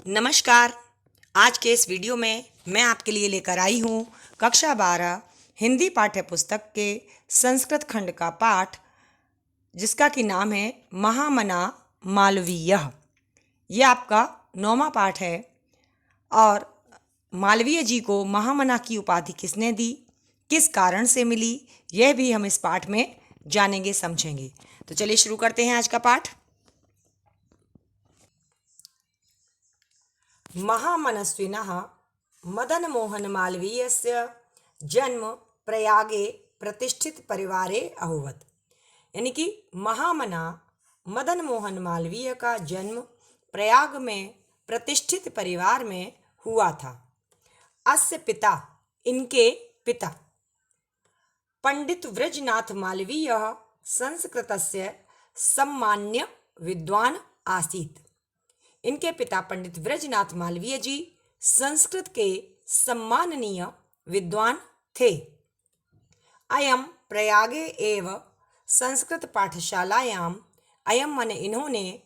नमस्कार। आज के इस वीडियो में मैं आपके लिए लेकर आई हूँ कक्षा 12 हिंदी पाठ्य पुस्तक के संस्कृत खंड का पाठ, जिसका कि नाम है महामना मालवीय। ये आपका 9वां पाठ है। और मालवीय जी को महामना की उपाधि किसने दी, किस कारण से मिली, यह भी हम इस पाठ में जानेंगे, समझेंगे। तो चलिए शुरू करते हैं आज का पाठ। महामनस्विनः मदन मोहन मालवीयस्य जन्म प्रयागे प्रतिष्ठित परिवारे अभवत्। यानी कि महामना मदन मोहन मालवीय का जन्म प्रयाग में प्रतिष्ठित परिवार में हुआ था। अस्य पिता, इनके पिता पंडित व्रजनाथ मालवीय संस्कृतस्य सम्मान्य विद्वान आसीत्। इनके पिता पंडित व्रजनाथ मालवीय जी संस्कृत के सम्माननीय विद्वान थे। अयम प्रयागे एव संस्कृत पाठशालायाम, अयम माने इन्होंने,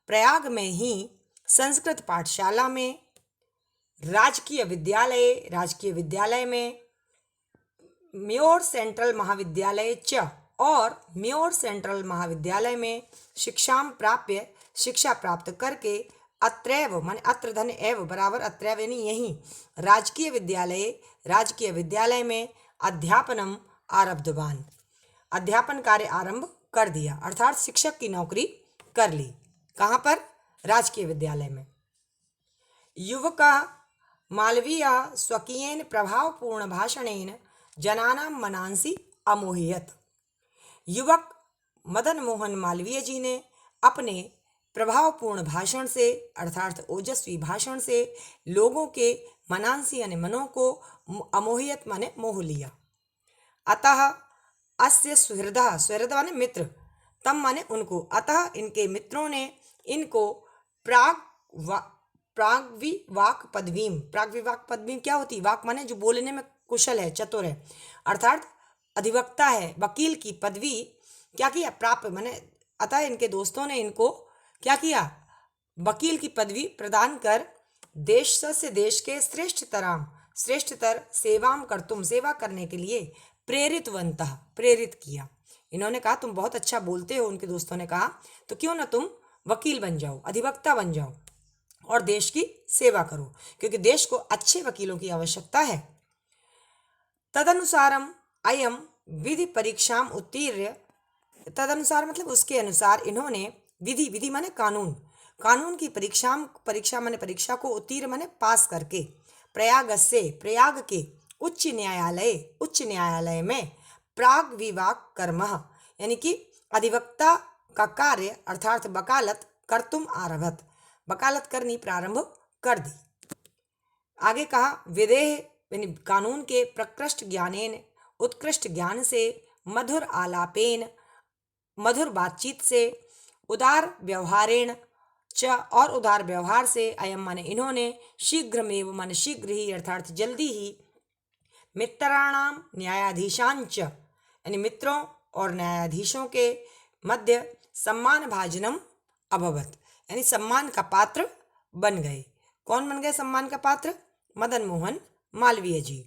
प्रयाग में ही संस्कृत पाठशाला में, राजकीय विद्यालय में, म्योर सेंट्रल महाविद्यालय च, और म्योर सेंट्रल महाविद्यालय में शिक्षा प्राप्त करके अत्रैव माने अत्र धन एव बराबर अत्रैव यानी यही राजकीय विद्यालय में अध्यापनम आरब्धवान, अध्यापन कार्य आरंभ कर दिया, अर्थात शिक्षक की नौकरी कर ली। कहाँ पर? राजकीय विद्यालय में। युवका मालवीय स्वकीयेन प्रभावपूर्ण भाषणेन जनानां मनांसि अमोहयत्। युवक मदन मोहन मालवीय जी ने अपने प्रभावपूर्ण भाषण से, अर्थात ओजस्वी भाषण से, लोगों के मनांसी यानी मनों को, अमोहियत माने मोह लिया। अतः अस्य सुहृदः माने मित्र, तम माने उनको, अतः इनके मित्रों ने इनको प्राग्विवाक पदवीम क्या होती? वाक माने जो बोलने में कुशल है, चतुर है, अर्थात अधिवक्ता है, वकील की पदवी क्या किया? प्राप्त माने, अतः इनके दोस्तों ने इनको क्या किया? वकील की पदवी प्रदान कर देश देश के श्रेष्ठतर सेवाम कर्तुम, सेवा करने के लिए प्रेरित किया। इन्होंने कहा तुम बहुत अच्छा बोलते हो, उनके दोस्तों ने कहा तो क्यों ना तुम वकील बन जाओ, अधिवक्ता बन जाओ और देश की सेवा करो, क्योंकि देश को अच्छे वकीलों की आवश्यकता है। तदनुसारम अयम विधि परीक्षाम उत्तीर्य, तदनुसार मतलब उसके अनुसार इन्होंने विधि माने कानून की परीक्षा माने परीक्षा को, उत्तीर्ण माने पास करके, प्रयाग के उच्च न्यायालय में प्राग विवाक कर्म यानी कि अधिवक्ता का कार्य अर्थात वकालत कर्तुम आरभत, वकालत करनी प्रारंभ कर दी। आगे कहा विदेह यानी कानून के प्रकृष्ट ज्ञानेन, उत्कृष्ट ज्ञान से, मधुर आलापेन मधुर बातचीत से, उदार व्यवहारेण च और उदार व्यवहार से, अयम माने इन्होंने, शीघ्रमेव माने शीघ्र ही अर्थात जल्दी ही, मित्राणाम न्यायाधीशांच यानी मित्रों और न्यायाधीशों के मध्य सम्मान भाजनम अभवत यानी सम्मान का पात्र बन गए। कौन बन गए सम्मान का पात्र? मदन मोहन मालवीय जी।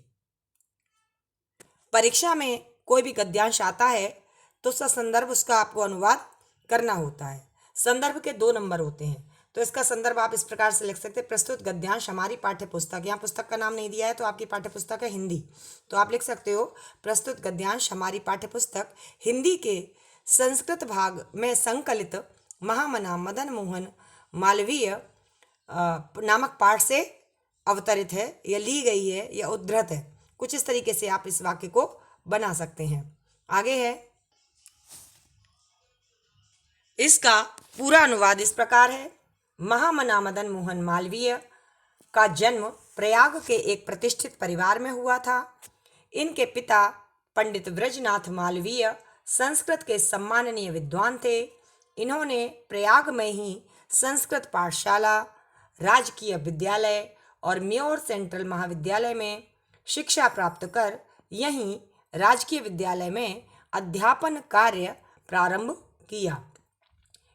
परीक्षा में कोई भी गद्यांश आता है तो उसका संदर्भ, उसका आपको अनुवाद करना होता है। संदर्भ के 2 नंबर होते हैं, तो इसका संदर्भ आप इस प्रकार से लिख सकते हैं, प्रस्तुत गद्यांश हमारी पाठ्य पुस्तक, यहाँ पुस्तक का नाम नहीं दिया है तो आपकी पाठ्य पुस्तक है हिंदी, तो आप लिख सकते हो प्रस्तुत गद्यांश हमारी पाठ्य पुस्तक हिंदी के संस्कृत भाग में संकलित महामना मदन मोहन मालवीय नामक पाठ से अवतरित है, या ली गई है, या उद्धृत है। कुछ इस तरीके से आप इस वाक्य को बना सकते हैं। आगे है, इसका पूरा अनुवाद इस प्रकार है। महामना मदन मोहन मालवीय का जन्म प्रयाग के एक प्रतिष्ठित परिवार में हुआ था। इनके पिता पंडित व्रजनाथ मालवीय संस्कृत के सम्माननीय विद्वान थे। इन्होंने प्रयाग में ही संस्कृत पाठशाला, राजकीय विद्यालय और म्योर सेंट्रल महाविद्यालय में शिक्षा प्राप्त कर यहीं राजकीय विद्यालय में अध्यापन कार्य प्रारंभ किया।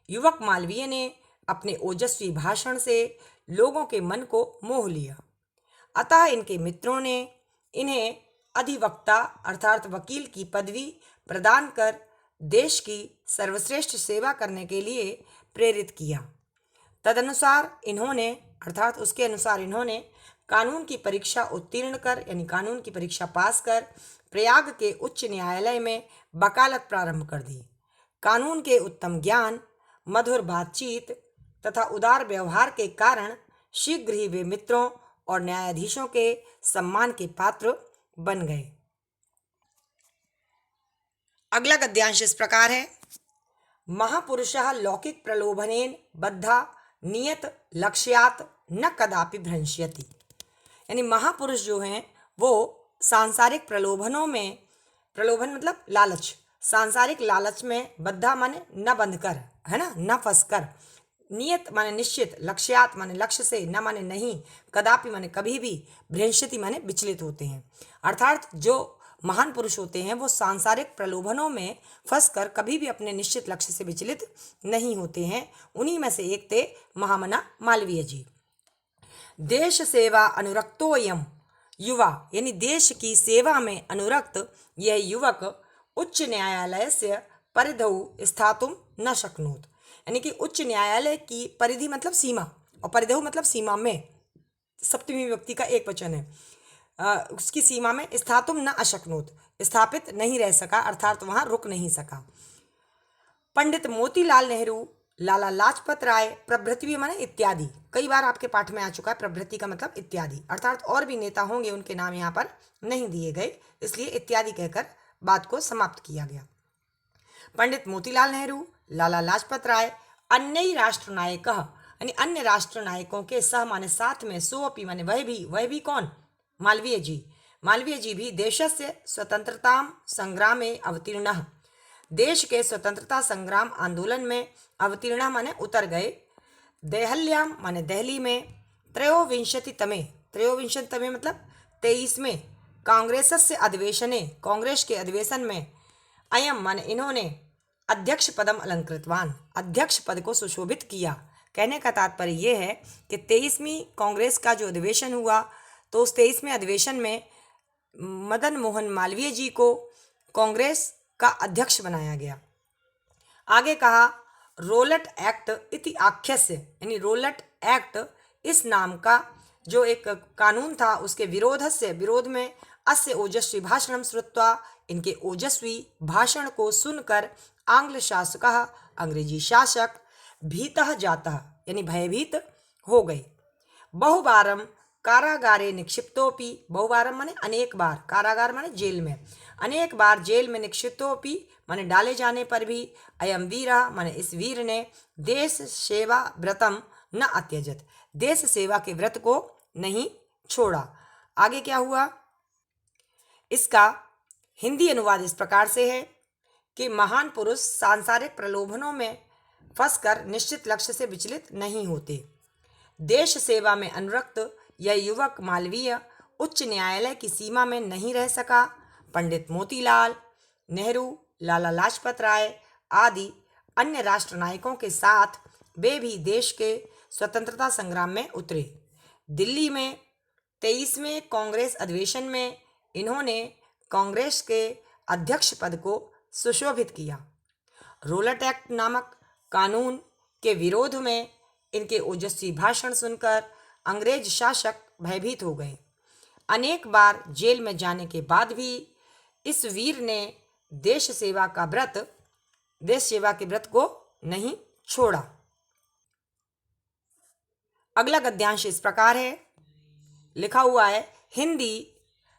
युवक मालवीय ने अपने ओजस्वी भाषण से लोगों के मन को मोह लिया। अतः इनके मित्रों ने इन्हें अधिवक्ता अर्थात वकील की पदवी प्रदान कर देश की सर्वश्रेष्ठ सेवा करने के लिए प्रेरित किया। तदनुसार इन्होंने अर्थात उसके अनुसार इन्होंने कानून की परीक्षा उत्तीर्ण कर यानी कानून की परीक्षा पास कर प्रयाग के उच्च न्यायालय में वकालत प्रारंभ कर दी। कानून के उत्तम ज्ञान, मधुर बातचीत तथा उदार व्यवहार के कारण शीघ्र ही वे मित्रों और न्यायाधीशों के सम्मान के पात्र बन गए। अगला गद्यांश इस प्रकार है। महापुरुषः लौकिक प्रलोभनेन बद्धा नियत लक्ष्यात् न कदापि भ्रंश्यति। यानी महापुरुष जो हैं वो सांसारिक प्रलोभनों में, प्रलोभन मतलब लालच, सांसारिक लालच में बद्धा माने न बंधकर, है ना, न फंसकर, नियत माने निश्चित, लक्ष्यात माने लक्ष्य से, न माने नहीं, कदापि माने कभी भी, भ्रंश्यति माने विचलित होते हैं। अर्थात जो महान पुरुष होते हैं वो सांसारिक प्रलोभनों में फंसकर कभी भी अपने निश्चित लक्ष्य से विचलित नहीं होते हैं। उन्हीं में से एक थे महामना मालवीय जी। देश सेवा अनुरक्तोयम युवा, यानी देश की सेवा में अनुरक्त यह युवक उच्च न्यायालय से परिधौ स्थातुम न शक्नोत। यानी कि उच्च न्यायालय की परिधि मतलब सीमा, और परिधौ मतलब सीमा में, सप्तमी विभक्ति का एक वचन है, उसकी सीमा में स्थातुम न अशक्नोत, स्थापित नहीं रह सका, अर्थात वहां रुक नहीं सका। पंडित मोतीलाल नेहरू, लाला लाजपत राय प्रभृति माने इत्यादि, कई बार आपके पाठ में आ चुका है। प्रभृति का मतलब इत्यादि, अर्थात और भी नेता होंगे, उनके नाम यहाँ पर नहीं दिए गए, इसलिए इत्यादि कहकर बात को समाप्त किया गया। पंडित मोतीलाल नेहरू, लाला लाजपत राय, अन्य राष्ट्रनायक, यानी अन्य राष्ट्र नायकों के सह माने साथ में, सोअपि माने वह भी कौन, मालवीय जी। मालवीय जी भी देशस्य स्वतंत्रता संग्रामे अवतीर्ण, देश के स्वतंत्रता संग्राम आंदोलन में अवतीर्ण माने उतर गए। देहल्याम माने दिल्ली में, त्रयोविंशतितमे मतलब 23वें कांग्रेसस्य अधिवेशने, कांग्रेस के अधिवेशन में, अयम माने इन्होंने, अध्यक्ष पदम अलंकृतवान, अध्यक्ष पद को सुशोभित किया। कहने का तात्पर्य यह है कि 23वीं कांग्रेस का जो अधिवेशन हुआ तो उस 23वें अधिवेशन में मदन मोहन मालवीय जी को कांग्रेस का अध्यक्ष बनाया गया। आगे कहा रोलट एक्ट इति आख्यस्य, यानी रोलट एक्ट इस नाम का जो एक कानून था उसके विरोध में अस्य ओजस्वी भाषणम श्रुत्वा, इनके ओजस्वी भाषण को सुनकर आंग्ल शासकः, अंग्रेजी शासक, भीतः जातः यानी भयभीत हो गए। बहुबारम कारागारे निक्षिप्तोपि, बहुबारम माने अनेक बार, कारागार माने जेल में, अनेक बार जेल में निक्षिप्तोपि माने डाले जाने पर भी, अयम वीरः माने इस वीर ने, देश सेवा व्रतम न अत्यजत, देश सेवा के व्रत को नहीं छोड़ा। आगे क्या हुआ, इसका हिंदी अनुवाद इस प्रकार से है कि महान पुरुष सांसारिक प्रलोभनों में फंसकर निश्चित लक्ष्य से विचलित नहीं होते। देश सेवा में अनुरक्त यह युवक मालवीय उच्च न्यायालय की सीमा में नहीं रह सका। पंडित मोतीलाल नेहरू, लाला लाजपत राय आदि अन्य राष्ट्र नायकों के साथ वे भी देश के स्वतंत्रता संग्राम में उतरे। दिल्ली में 23वें कांग्रेस अधिवेशन में इन्होंने कांग्रेस के अध्यक्ष पद को सुशोभित किया। रोलट एक्ट नामक कानून के विरोध में इनके ओजस्वी भाषण सुनकर अंग्रेज शासक भयभीत हो गए। अनेक बार जेल में जाने के बाद भी इस वीर ने देश सेवा के व्रत को नहीं छोड़ा। अगला गद्यांश इस प्रकार है, लिखा हुआ है, हिंदी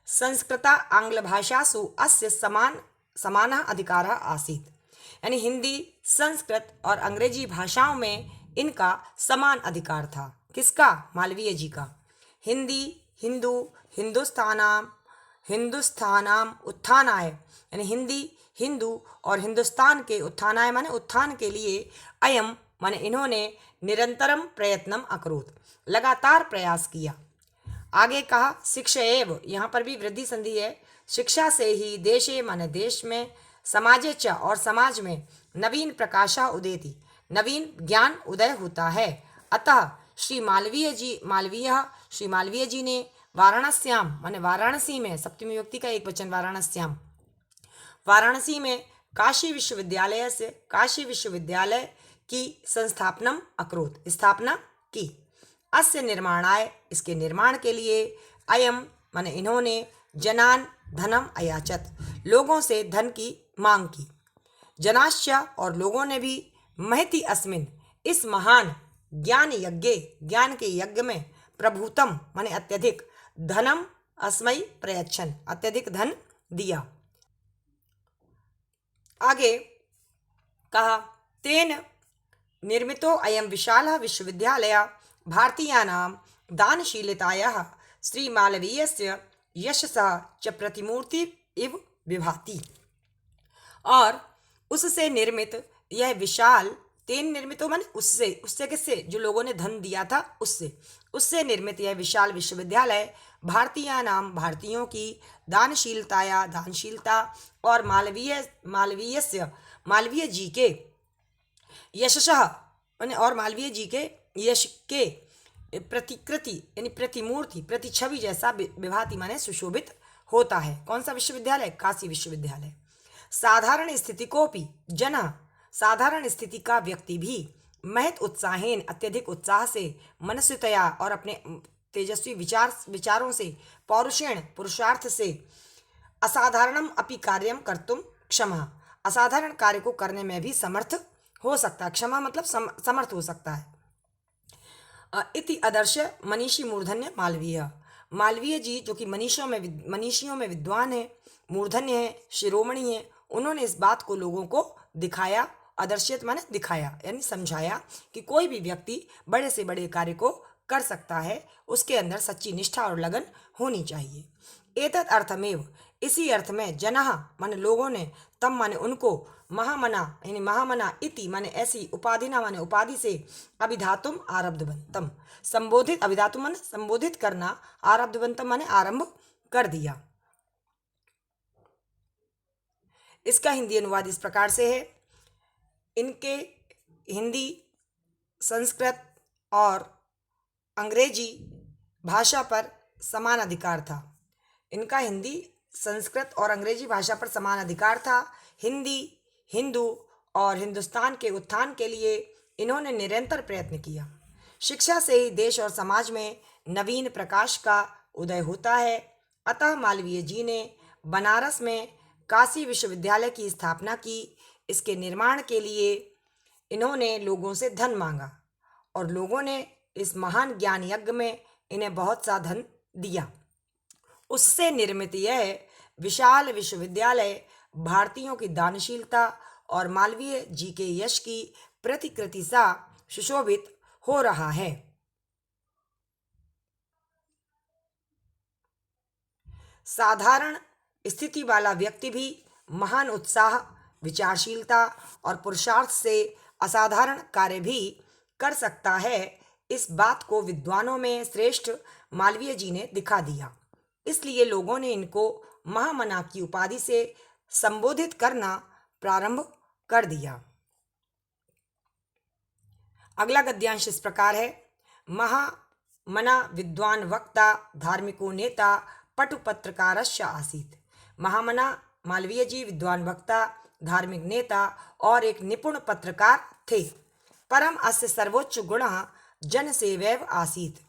संस्कृता आंग्ल भाषासु अस्य समानः अधिकारः आसीत्, यानी हिंदी, संस्कृत और अंग्रेजी भाषाओं में इनका समान अधिकार था। किसका? मालवीय जी का। हिंदी, हिंदू, हिंदुस्थानाम उत्थानाय, यानी हिंदी, हिंदू और हिंदुस्तान के उत्थानाय माने उत्थान के लिए, अयम माने इन्होंने, निरंतरम प्रयत्नम अकरोत्, लगातार प्रयास किया। आगे कहा शिक्षा एव, यहाँ पर भी वृद्धि संधि है, शिक्षा से ही देशे माने देश में, समाजे च और समाज में, नवीन प्रकाशा उदेति, नवीन ज्ञान उदय होता है। अतः श्री मालवीय जी ने वाराणस्याम माने वाराणसी में, सप्तमी विभक्ति का एक वचन वाराणस्याम, वाराणसी में काशी विश्वविद्यालय की संस्थापनम अकरोत, स्थापना की। अस्य निर्माणाय, इसके निर्माण के लिए, अयम माने इन्होंने, जनान धनम अयाचत, लोगों से धन की मांग की। जनाश्च, और लोगों ने भी, महति अस्मिन, इस महान ज्ञान यज्ञ, ज्ञान के यज्ञ में, प्रभुतम माने अत्यधिक, धनम अस्मै प्रयच्छन, अत्यधिक धन दिया। आगे कहा, तेन निर्मितो अयम विशालः विश्वविद्यालयः भारतीयानां दानशीलतायाः श्रीमालवीयस्य यशसः च प्रतिमूर्ति इव विभाति। और उससे निर्मित यह विशाल, तेन निर्मितो माने उससे किससे, जो लोगों ने धन दिया था उससे निर्मित यह विशाल विश्वविद्यालय भारतीयानाम, भारतीयों की, दानशीलता और मालवीय जी के यशः और मालवीय जी के यश के प्रतिकृति यानी प्रतिमूर्ति, प्रतिछवि जैसा विभाति माने सुशोभित होता है। कौन सा विश्वविद्यालय? काशी विश्वविद्यालय। साधारण स्थिति कोपि जनः, साधारण स्थिति का व्यक्ति भी, महत उत्साहेन, अत्यधिक उत्साह से, मनस्वितया और अपने तेजस्वी विचारों से, पौरुषेण पुरुषार्थ से, असाधारणम अपि कार्यम कर्तुम क्षमा, असाधारण कार्य को करने में भी समर्थ हो सकता है। क्षमा मतलब समर्थ हो सकता है। इति आदर्श मनीषी मूर्धन्य मालवीय, मालवीय जी जो कि मनीषियों में विद्वान है, मूर्धन्य है, शिरोमणि है, उन्होंने इस बात को लोगों को दिखाया। आदर्शित माने दिखाया यानी समझाया कि कोई भी व्यक्ति बड़े से बड़े कार्य को कर सकता है, उसके अंदर सच्ची निष्ठा और लगन होनी चाहिए। एतत् अर्थमेव, इसी अर्थ में, जनः माने लोगों ने, तम माने उनको, महामना यानी महामना, इति माने ऐसी, उपाधिना माने उपाधि से, अभिधातुम आरब्धवंतम, संबोधित, अभिधातुम माने संबोधित करना, आरब्धवंतम माने आरंभ कर दिया। इसका हिंदी अनुवाद इस प्रकार से है, इनके हिंदी, संस्कृत और अंग्रेजी भाषा पर समान अधिकार था। इनका हिंदी, संस्कृत और अंग्रेजी भाषा पर समान अधिकार था। हिंदी, हिंदू और हिंदुस्तान के उत्थान के लिए इन्होंने निरंतर प्रयत्न किया। शिक्षा से ही देश और समाज में नवीन प्रकाश का उदय होता है। अतः मालवीय जी ने बनारस में काशी विश्वविद्यालय की स्थापना की। इसके निर्माण के लिए इन्होंने लोगों से धन मांगा और लोगों ने इस महान ज्ञान यज्ञ में इन्हें बहुत सा धन दिया। उससे निर्मित यह विशाल विश्वविद्यालय भारतीयों की दानशीलता और मालवीय जी के यश की प्रतिकृति सा सुशोभित हो रहा है। साधारण स्थिति वाला व्यक्ति भी महान उत्साह, विचारशीलता और पुरुषार्थ से असाधारण कार्य भी कर सकता है। इस बात को विद्वानों में श्रेष्ठ मालवीय जी ने दिखा दिया। इसलिए लोगों ने इनको महामना की उपाधि से संबोधित करना प्रारंभ कर दिया। अगला गद्यांश इस प्रकार है, महामना विद्वान वक्ता धार्मिको नेता पटु पत्रकारश्च आसीत्। महामना मालवीय जी विद्वान वक्ता, धार्मिक नेता और एक निपुण पत्रकार थे। परम अस्य सर्वोच्च गुण जनसेवैव आसीत्,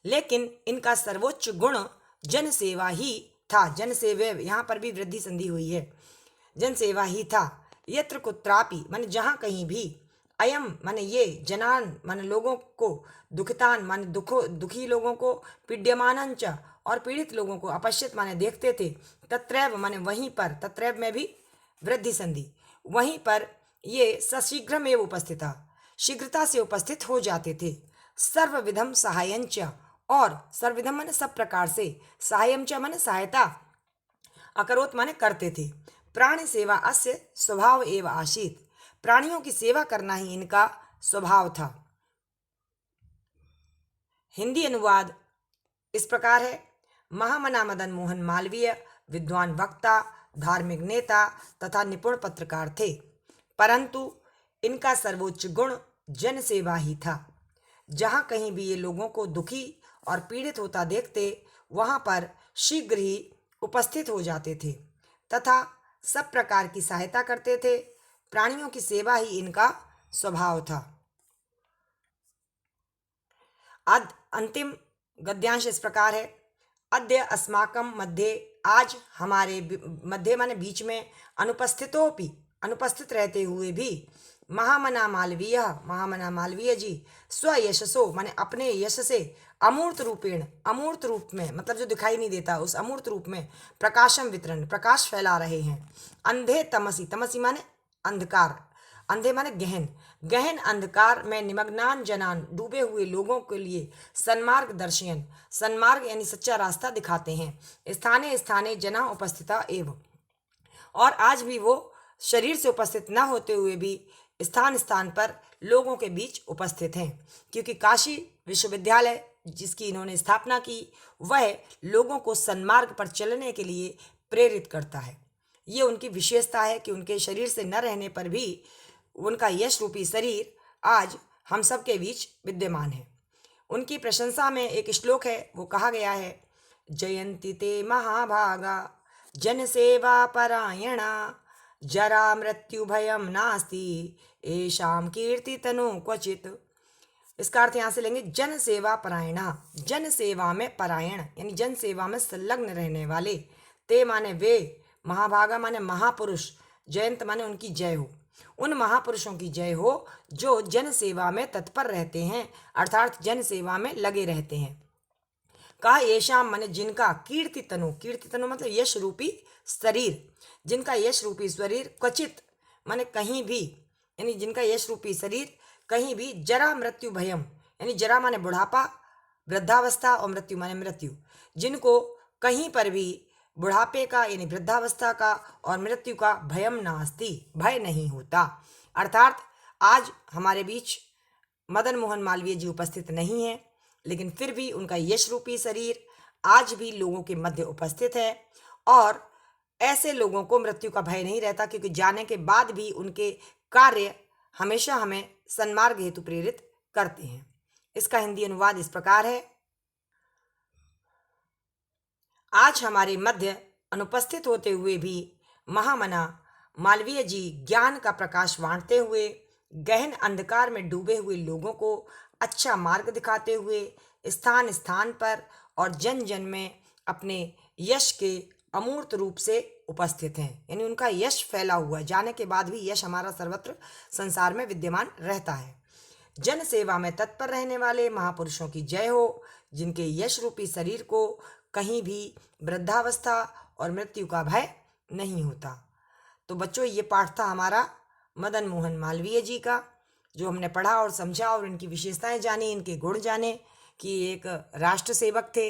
लेकिन इनका सर्वोच्च गुण जनसेवा ही था। जनसेवैव, यहाँ पर भी वृद्धि संधि हुई है, जनसेवा ही था। यत्र कुत्रापि माने जहाँ कहीं भी, अयम माने ये, जनान माने लोगों को, दुखितान माने दुखी लोगों को, पीड्यमानंच और पीड़ित लोगों को, अपश्यत माने देखते थे, तत्रैव माने वहीं पर, तत्रैव में भी वृद्धि संधि, वहीं पर ये सशीघ्रमेव उपस्थिता, शीघ्रता से उपस्थित हो जाते थे। सर्वविधम सहायंच, और सर्वविधम माने सब प्रकार से, सहायंच माने सहायता, अकरोत माने करते थे। प्राणी सेवा अस्य स्वभाव एव आसीत्, प्राणियों की सेवा करना ही इनका स्वभाव था। हिंदी अनुवाद इस प्रकार है, महामना मदन मोहन मालवीय विद्वान वक्ता, धार्मिक नेता तथा निपुण पत्रकार थे, परंतु इनका सर्वोच्च गुण जन सेवा ही था। जहाँ कहीं भी ये लोगों को दुखी और पीड़ित होता देखते, वहाँ पर शीघ्र ही उपस्थित हो जाते थे तथा सब प्रकार की सहायता करते थे। प्राणियों की सेवा ही इनका स्वभाव था। अंतिम गद्यांश इस प्रकार है। अद्य अस्माकं मध्ये, आज हमारे मध्य माने बीच में, अनुपस्थितोपि, अनुपस्थित रहते हुए भी, महामना मालवीय, महामना मालवीय जी, स्वयशसो माने अपने यश से, अमूर्त रूपेण, अमूर्त रूप में मतलब जो दिखाई नहीं देता उस अमूर्त रूप में, प्रकाशम वितरण, प्रकाश फैला रहे हैं। अंधे तमसी, तमसी माने अंधकार, अंधे माने गहन, गहन अंधकार में निमग्नान जनान, डूबे हुए लोगों के लिए सन्मार्ग दर्शयन, सन्मार्ग यानी सच्चा रास्ता दिखाते हैं। स्थाने स्थाने जना उपस्थिता एव, और आज भी वो शरीर से उपस्थित न होते हुए भी स्थान स्थान पर लोगों के बीच उपस्थित हैं, क्योंकि काशी विश्वविद्यालय जिसकी इन्होंने स्थापना की वह लोगों को सन्मार्ग पर चलने के लिए प्रेरित करता है। ये उनकी विशेषता है कि उनके शरीर से न रहने पर भी उनका यश रूपी शरीर आज हम सब के बीच विद्यमान है। उनकी प्रशंसा में एक श्लोक है, वो कहा गया है, जयंती ते महाभागा जन सेवा परायणा जरा मृत्यु भयम नास्ति एषाम कीर्ति तनु क्वचित। इसका अर्थ यहाँ से लेंगे, जन सेवा परायणा, जन सेवा में परायण यानी जन सेवा में संलग्न रहने वाले, ते माने वे, महाभागा माने महापुरुष, जयंत माने उनकी जय हो, उन महापुरुषों की जय हो जो जन सेवा में तत्पर रहते हैं, अर्थात जन सेवा में लगे रहते हैं। कहा येषाम माने जिनका, कीर्ति तनु, कीर्ति तनु मतलब यश रूपी शरीर, जिनका यश रूपी शरीर, क्वचित माने कहीं भी, यानी जिनका यश रूपी शरीर कहीं भी, जरा मृत्यु भयम यानी जरा माने बुढ़ापा, वृद्धावस्था और मृत्यु माने मृत्यु, जिनको कहीं पर भी बुढ़ापे का यानी वृद्धावस्था का और मृत्यु का भयम नास्ति, भय नहीं होता। अर्थात आज हमारे बीच मदन मोहन मालवीय जी उपस्थित नहीं है, लेकिन फिर भी उनका यश रूपी शरीर आज भी लोगों के मध्य उपस्थित है, और ऐसे लोगों को मृत्यु का भय नहीं रहता, क्योंकि जाने के बाद भी उनके कार्य हमेशा हमें सन्मार्ग हेतु प्रेरित करते हैं। इसका हिंदी अनुवाद इस प्रकार है। आज हमारे मध्य अनुपस्थित होते हुए भी महामना मालवीय जी ज्ञान का प्रकाश बांटते हुए, गहन अंधकार में डूबे हुए लोगों को अच्छा मार्ग दिखाते हुए स्थान स्थान पर और जन जन में अपने यश के अमूर्त रूप से उपस्थित हैं, यानी उनका यश फैला हुआ, जाने के बाद भी यश हमारा सर्वत्र संसार में विद्यमान रहता है। जन सेवा में तत्पर रहने वाले महापुरुषों की जय हो, जिनके यश रूपी शरीर को कहीं भी वृद्धावस्था और मृत्यु का भय नहीं होता। तो बच्चों, ये पाठ था हमारा मदन मोहन मालवीय जी का, जो हमने पढ़ा और समझा और इनकी विशेषताएं जानी, इनके गुण जाने कि एक राष्ट्र सेवक थे,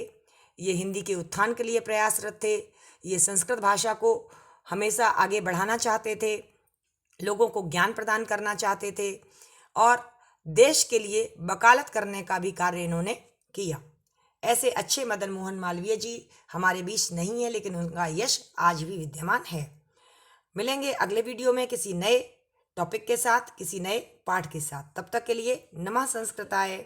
ये हिंदी के उत्थान के लिए प्रयासरत थे, ये संस्कृत भाषा को हमेशा आगे बढ़ाना चाहते थे, लोगों को ज्ञान प्रदान करना चाहते थे, और देश के लिए वकालत करने का भी कार्य इन्होंने किया। ऐसे अच्छे मदन मोहन मालवीय जी हमारे बीच नहीं है, लेकिन उनका यश आज भी विद्यमान है। मिलेंगे अगले वीडियो में किसी नए टॉपिक के साथ, किसी नए पाठ के साथ। तब तक के लिए नमः संस्कृताय।